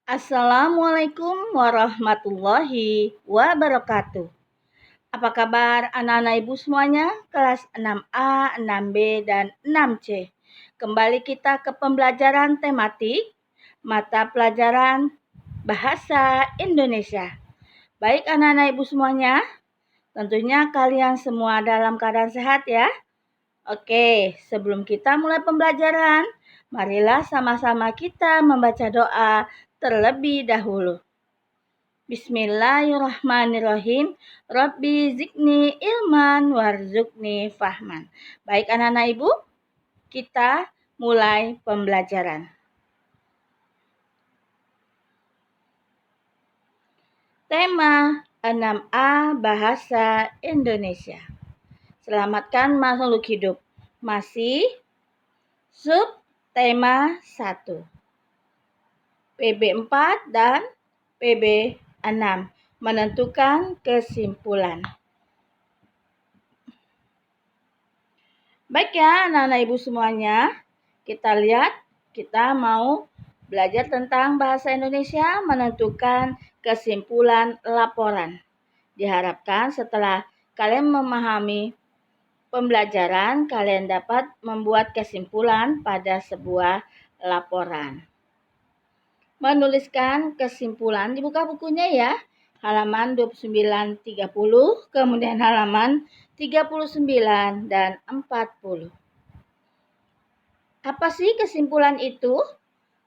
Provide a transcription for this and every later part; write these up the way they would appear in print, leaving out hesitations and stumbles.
Assalamualaikum warahmatullahi wabarakatuh. Apa kabar anak-anak ibu semuanya? Kelas 6A, 6B, dan 6C. Kembali kita ke pembelajaran tematik mata pelajaran Bahasa Indonesia. Baik anak-anak ibu semuanya, tentunya kalian semua dalam keadaan sehat ya. Oke, sebelum kita mulai pembelajaran, marilah sama-sama kita membaca doa terlebih dahulu. Bismillahirrahmanirrahim. Rabbi zidni ilman warzuqni fahman. Baik anak-anak ibu, kita mulai pembelajaran. Tema 6A Bahasa Indonesia. Selamatkan makhluk hidup. Masih sub tema 1. PB 4 dan PB 6. Menentukan kesimpulan. Baik ya anak-anak ibu semuanya, kita lihat kita mau belajar tentang bahasa Indonesia menentukan kesimpulan laporan. Diharapkan setelah kalian memahami pembelajaran, kalian dapat membuat kesimpulan pada sebuah laporan. Menuliskan kesimpulan di buka bukunya ya. Halaman 29-30, kemudian halaman 39 dan 40. Apa sih kesimpulan itu?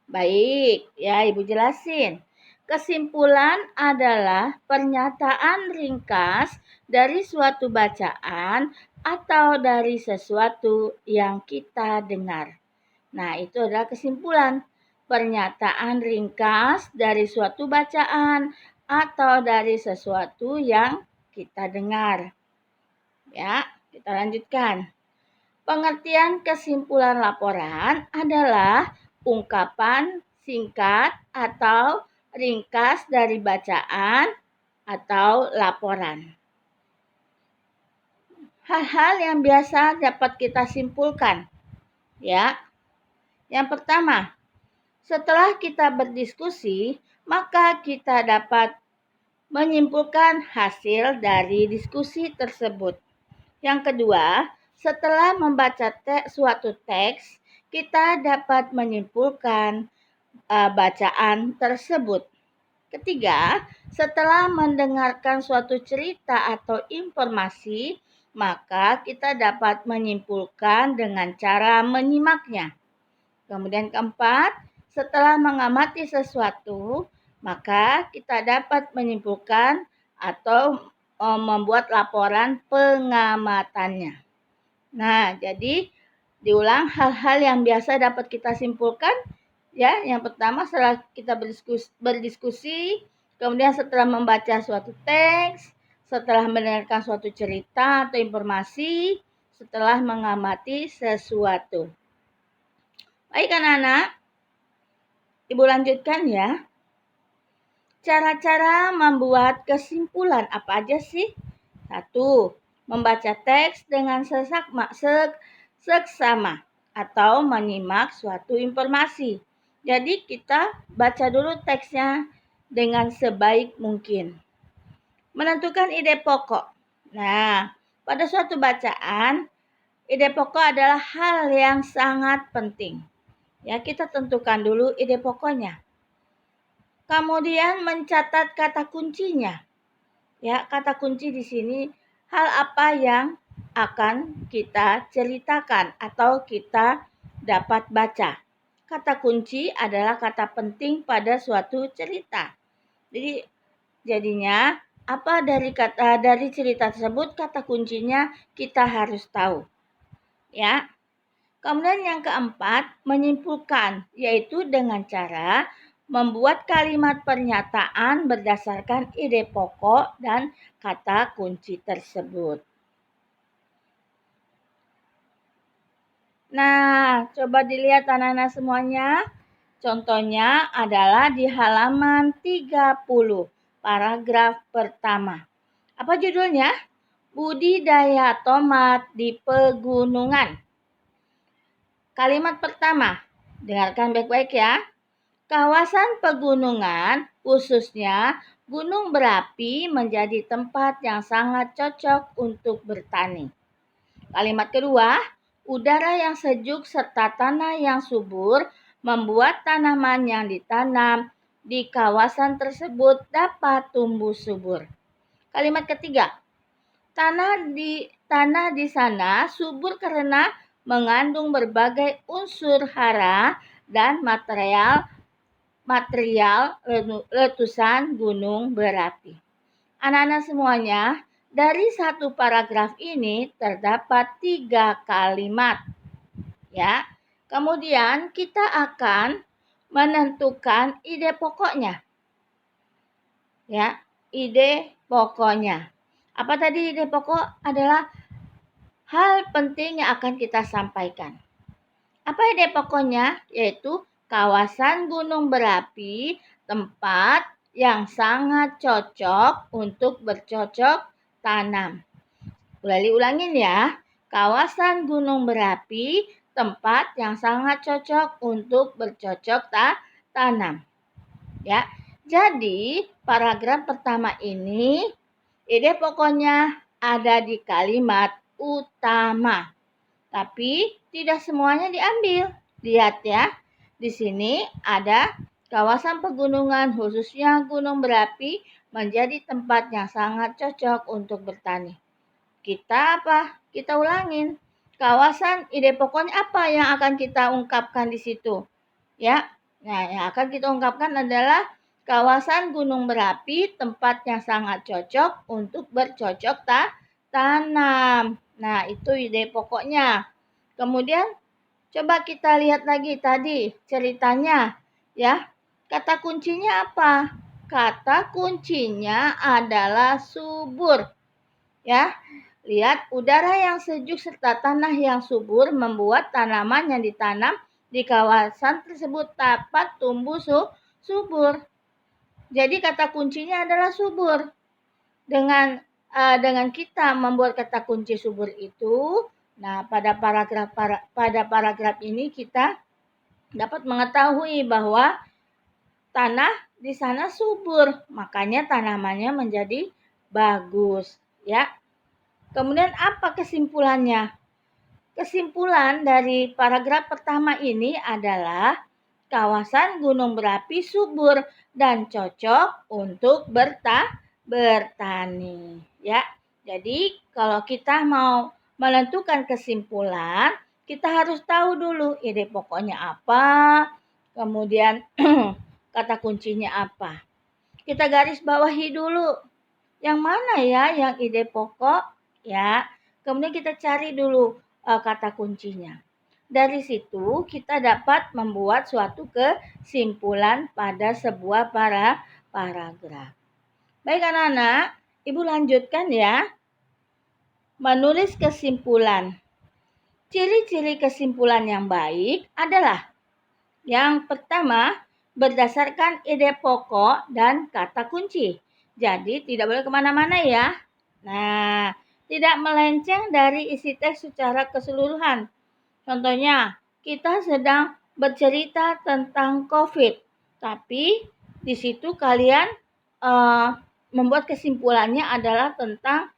Baik, ya Ibu jelasin. Kesimpulan adalah pernyataan ringkas dari suatu bacaan atau dari sesuatu yang kita dengar. Nah, itu adalah kesimpulan. Pernyataan ringkas dari suatu bacaan atau dari sesuatu yang kita dengar. Ya, kita lanjutkan. Pengertian kesimpulan laporan adalah ungkapan singkat atau ringkas dari bacaan atau laporan. Hal-hal yang biasa dapat kita simpulkan. Ya. Yang pertama, setelah kita berdiskusi, maka kita dapat menyimpulkan hasil dari diskusi tersebut. Yang kedua, setelah membaca suatu teks, kita dapat menyimpulkan bacaan tersebut. Ketiga, setelah mendengarkan suatu cerita atau informasi, maka kita dapat menyimpulkan dengan cara menyimaknya. Kemudian keempat, setelah mengamati sesuatu, maka kita dapat menyimpulkan atau membuat laporan pengamatannya. Nah, jadi diulang hal-hal yang biasa dapat kita simpulkan. Ya, yang pertama setelah kita berdiskusi, kemudian setelah membaca suatu teks, setelah mendengarkan suatu cerita atau informasi, setelah mengamati sesuatu. Baik anak-anak, Ibu lanjutkan ya. Cara-cara membuat kesimpulan apa aja sih? 1. Membaca teks dengan seksama atau menyimak suatu informasi. Jadi kita baca dulu teksnya dengan sebaik mungkin. Menentukan ide pokok. Nah, pada suatu bacaan, ide pokok adalah hal yang sangat penting. Ya, kita tentukan dulu ide pokoknya. Kemudian mencatat kata kuncinya. Ya, kata kunci di sini hal apa yang akan kita ceritakan atau kita dapat baca. Kata kunci adalah kata penting pada suatu cerita. Jadinya apa dari cerita tersebut kata kuncinya kita harus tahu. Ya. Kemudian yang keempat, menyimpulkan, yaitu dengan cara membuat kalimat pernyataan berdasarkan ide pokok dan kata kunci tersebut. Nah, coba dilihat anak-anak semuanya. Contohnya adalah di halaman 30, paragraf pertama. Apa judulnya? Budidaya tomat di pegunungan. Kalimat pertama, dengarkan baik-baik ya. Kawasan pegunungan, khususnya gunung berapi, menjadi tempat yang sangat cocok untuk bertani. Kalimat kedua, udara yang sejuk serta tanah yang subur membuat tanaman yang ditanam di kawasan tersebut dapat tumbuh subur. Kalimat ketiga, tanah di sana subur karena mengandung berbagai unsur hara dan material letusan gunung berapi. Anak-anak semuanya, dari satu paragraf ini terdapat 3 kalimat. Ya. Kemudian kita akan menentukan ide pokoknya. Ya, ide pokoknya. Apa tadi ide pokok? Adalah hal penting yang akan kita sampaikan. Apa ide pokoknya? Yaitu kawasan gunung berapi, tempat yang sangat cocok untuk bercocok tanam. Ulangin ya. Kawasan gunung berapi, tempat yang sangat cocok untuk bercocok tanam. Ya. Jadi, paragraf pertama ini ide pokoknya ada di kalimat utama. Tapi tidak semuanya diambil. Lihat ya, di sini ada kawasan pegunungan khususnya gunung berapi menjadi tempat yang sangat cocok untuk bertani. Kita ulangin. Kawasan ide pokoknya apa yang akan kita ungkapkan di situ? Ya. Nah, yang akan kita ungkapkan adalah kawasan gunung berapi, tempat yang sangat cocok untuk bercocok tanam. Nah, itu ide pokoknya. Kemudian coba kita lihat lagi tadi ceritanya ya. Kata kuncinya apa? Kata kuncinya adalah subur. Ya. Lihat, udara yang sejuk serta tanah yang subur membuat tanaman yang ditanam di kawasan tersebut dapat tumbuh subur. Jadi kata kuncinya adalah subur. Dengan kita membuat kata kunci subur itu, nah pada paragraf ini kita dapat mengetahui bahwa tanah di sana subur, makanya tanamannya menjadi bagus, ya. Kemudian apa kesimpulannya? Kesimpulan dari paragraf pertama ini adalah kawasan gunung berapi subur dan cocok untuk bertani. Ya, jadi kalau kita mau menentukan kesimpulan, kita harus tahu dulu ide pokoknya apa, kemudian kata kuncinya apa. Kita garis bawahi dulu. Yang mana ya yang ide pokok? Ya, kemudian kita cari dulu kata kuncinya. Dari situ kita dapat membuat suatu kesimpulan pada sebuah paragraf. Baik anak-anak, Ibu lanjutkan ya. Menulis kesimpulan. Ciri-ciri kesimpulan yang baik adalah yang pertama, berdasarkan ide pokok dan kata kunci. Jadi tidak boleh kemana-mana ya. Nah, tidak melenceng dari isi teks secara keseluruhan. Contohnya, kita sedang bercerita tentang COVID, tapi di situ kalian membuat kesimpulannya adalah tentang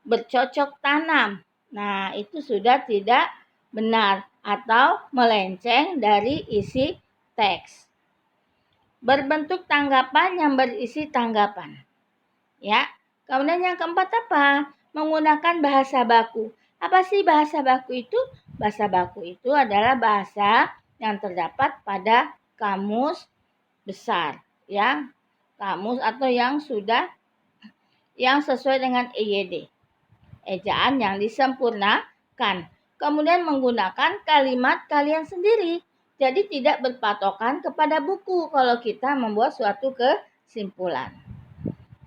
bercocok tanam. Nah, itu sudah tidak benar atau melenceng dari isi teks. Berbentuk tanggapan yang berisi tanggapan. Ya. Kemudian yang keempat apa? Menggunakan bahasa baku. Apa sih bahasa baku itu? Bahasa baku itu adalah bahasa yang terdapat pada kamus besar, ya. Kamus atau yang sesuai dengan EYD. Ejaan yang disempurnakan. Kemudian menggunakan kalimat kalian sendiri. Jadi tidak berpatokan kepada buku kalau kita membuat suatu kesimpulan.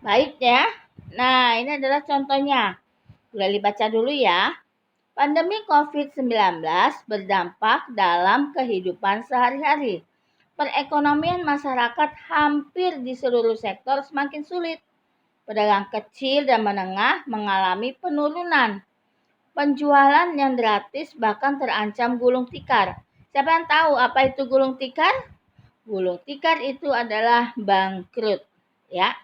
Baik ya. Nah, ini adalah contohnya. Boleh dibaca dulu ya. Pandemi COVID-19 berdampak dalam kehidupan sehari-hari. Perekonomian masyarakat hampir di seluruh sektor semakin sulit. Pedagang kecil dan menengah mengalami penurunan. Penjualan yang gratis bahkan terancam gulung tikar. Siapa yang tahu apa itu gulung tikar? gulung tikar itu adalah bangkrut. Ya,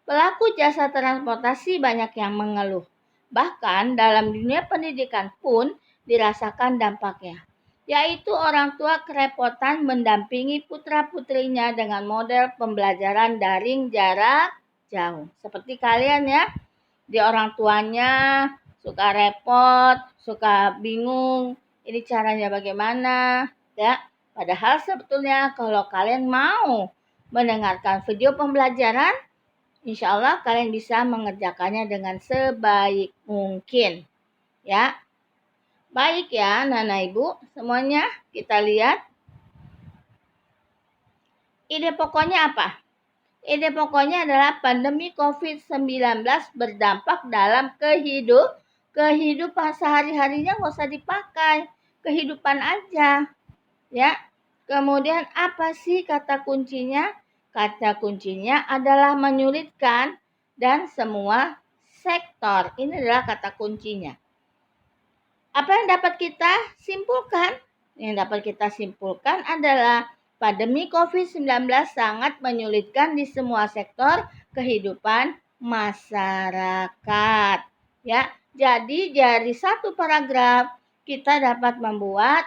pelaku jasa transportasi banyak yang mengeluh. Bahkan dalam dunia pendidikan pun dirasakan dampaknya, yaitu orang tua kerepotan mendampingi putra-putrinya dengan model pembelajaran daring jarak jauh. Seperti kalian ya, di orang tuanya suka repot, suka bingung, ini caranya bagaimana, ya. Padahal sebetulnya kalau kalian mau mendengarkan video pembelajaran, insya Allah kalian bisa mengerjakannya dengan sebaik mungkin, ya. Baik ya, Nana Ibu, semuanya kita lihat. Ide pokoknya apa? Ide pokoknya adalah pandemi COVID-19 berdampak dalam kehidupan sehari-harinya, nggak usah dipakai, kehidupan aja, ya. Kemudian apa sih kata kuncinya? Kata kuncinya adalah menyulitkan dan semua sektor. Ini adalah kata kuncinya. Apa yang dapat kita simpulkan? Yang dapat kita simpulkan adalah pandemi COVID-19 sangat menyulitkan di semua sektor kehidupan masyarakat. Ya, jadi dari satu paragraf kita dapat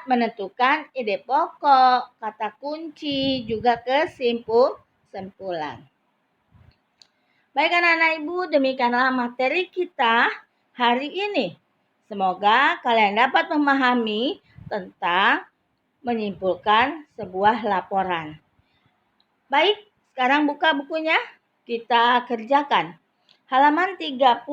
menentukan ide pokok, kata kunci, juga kesimpulan. Baik anak-anak Ibu, demikianlah materi kita hari ini. Semoga kalian dapat memahami tentang menyimpulkan sebuah laporan. Baik, sekarang buka bukunya, kita kerjakan. Halaman 31.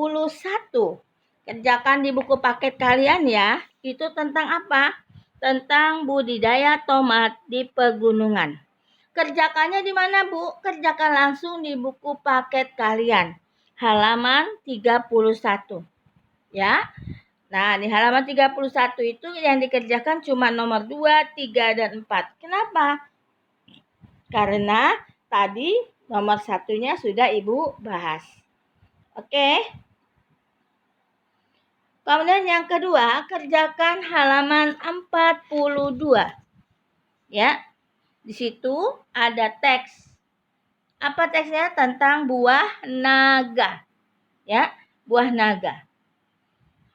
Kerjakan di buku paket kalian ya. Itu tentang apa? Tentang budidaya tomat di pegunungan. Kerjakannya di mana, Bu? Kerjakan langsung di buku paket kalian. Halaman 31. Ya. Nah, di halaman 31 itu yang dikerjakan cuma nomor 2, 3, dan 4. Kenapa? Karena tadi nomor 1-nya sudah Ibu bahas. Oke. Kemudian yang kedua, kerjakan halaman 42. Ya. Di situ ada teks. Apa teksnya? Tentang buah naga. Ya, buah naga.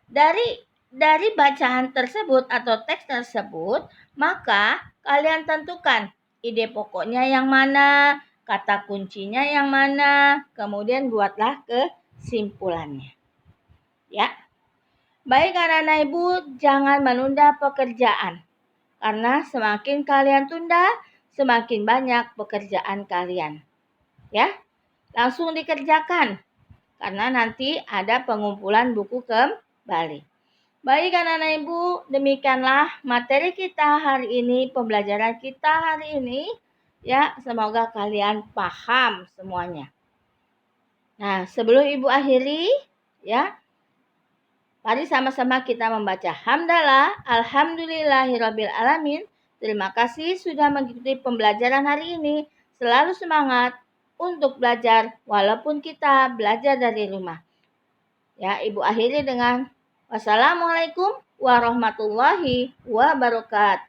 Dari bacaan tersebut atau teks tersebut, maka kalian tentukan ide pokoknya yang mana, kata kuncinya yang mana, kemudian buatlah kesimpulannya. Ya. Baik anak-anak Ibu, jangan menunda pekerjaan. Karena semakin kalian tunda, semakin banyak pekerjaan kalian. Ya, langsung dikerjakan. Karena nanti ada pengumpulan buku kembali. Baik anak-anak Ibu, demikianlah materi kita hari ini, pembelajaran kita hari ini. Ya, semoga kalian paham semuanya. Nah, sebelum Ibu akhiri, ya, mari sama-sama kita membaca hamdalah, alhamdulillahirabbil alamin. Terima kasih sudah mengikuti pembelajaran hari ini. Selalu semangat untuk belajar walaupun kita belajar dari rumah. Ya, Ibu akhiri dengan wassalamualaikum warahmatullahi wabarakatuh.